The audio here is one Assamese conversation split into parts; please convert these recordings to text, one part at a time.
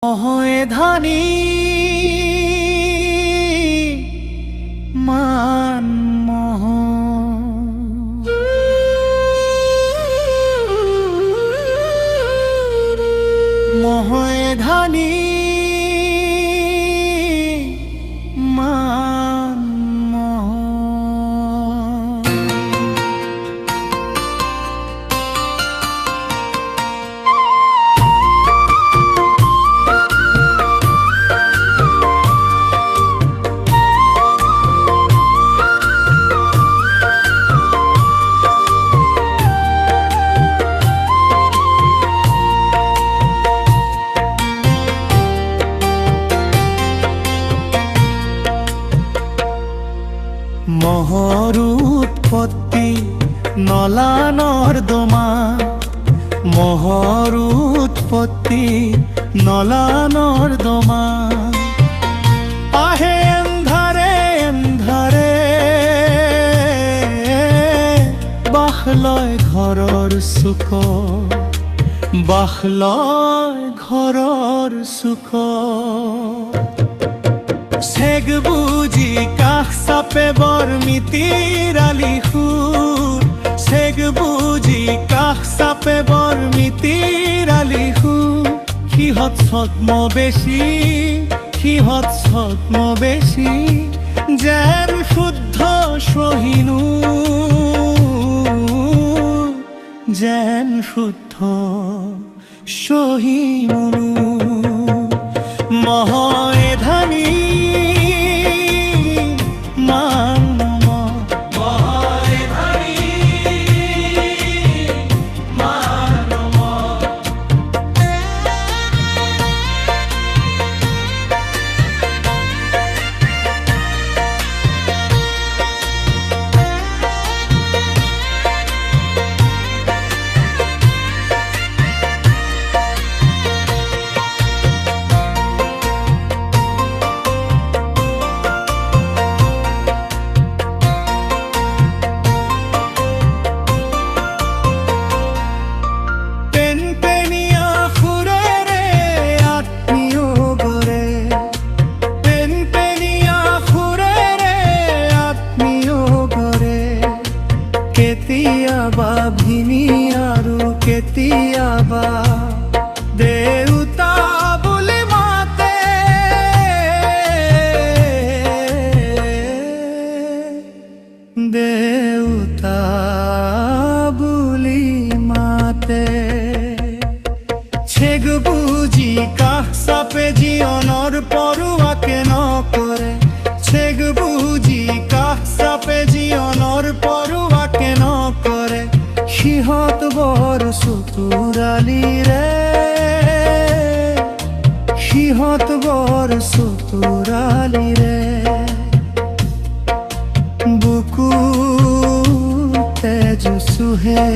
মহে ধানী মান মহ মহে ধানী মান মহ মহর উৎপত্তি নলা নর্দমা মহর উৎপত্তি নলা নর্দমা আহে এন্ধারে এন্ধারে বাহলয় ঘরর সুখ বাহলয় ঘরর সুখ সেগ বুঝি কাষ চাপে বৰ্মিতিৰ আলিসুৰ সেগ বুঝি কাষ চাপে বৰ্মিতিৰ আলিসুৰ সিহঁত ছদ্ম বেশি সিহঁত ছদ্ম বেশি যেন শুদ্ধ সহিনু যেন শুদ্ধ সহিনু মহে ধানী কেতিয়াবা ভিনী আৰু কেতিয়াবা দেউতা বুলি মাতে দেউতা বুলি মাতে ছেগ বুজি কাষ চাপে জীৱনৰ পৰুৱাকে নকৰে ছেগ বুজি কাষ চাপে জীৱনৰ পৰুৱাকে নকৰে সিহঁত বৰ চতুৰালি ৰে সিহঁত বৰ চতুৰালি ৰে বুকু তেজ চুহে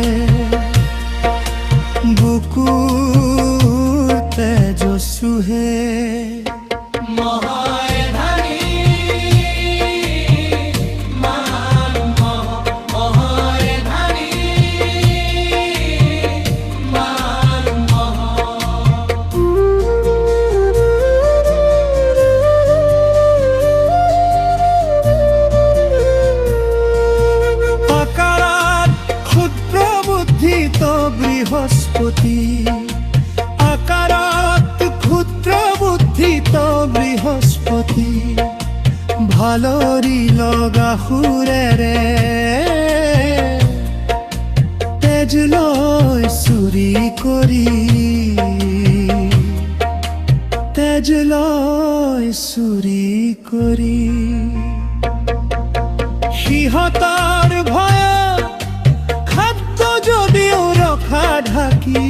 বুকু তেজ চুহে বৃহস্পতি আকাৰত ক্ষুদ্ৰ বুদ্ধিত বৃহস্পতি ভালৰি লগা সুৰেৰে তেজ লৈ চুৰি কৰি তেজ লৈ চুৰি কৰি সিহঁতৰ ভয় যদিও ৰখা ঢাকি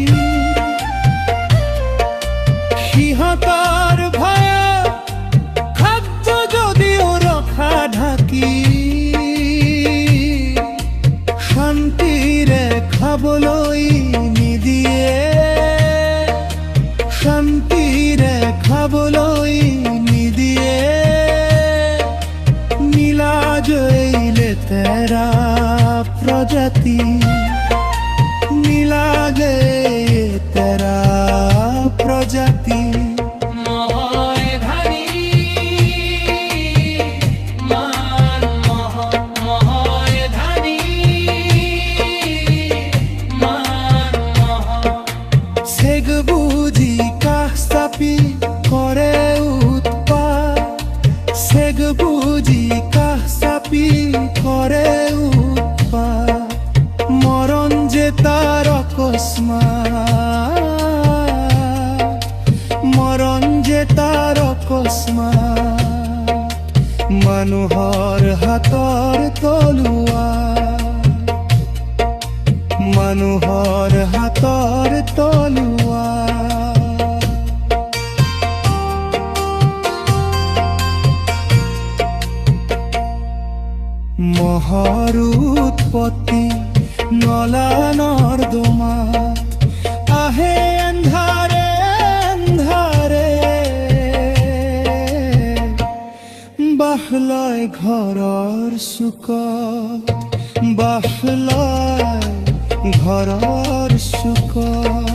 সিহঁতৰ ভয় খাদ্য যদিও ৰখা ঢাকি শান্তিৰে খাবলৈ নিদিয়ে শান্তিৰে খাবলৈ নিদিয়ে নীলাজয়ী তেৰা প্ৰজাতি নীলাজয়ী তেৰা প্ৰজাতি চাপি কৰে উৎপাত চেগ বুজি কাষ চাপি কৰে উৎপাত মৰণ যে তাৰ অকস্মাত মৰণ যে তাৰ অকস্মাত মানুহৰ হাতৰ তলুৱাৰ মানুহৰ হাতৰ তলুৱাৰ মহৰ উৎপত্তি নলা নৰ্দমাত আহে এন্ধাৰে এন্ধাৰে বাস লয় ঘৰৰ চুকত বাস লয় ঘৰৰ চুকত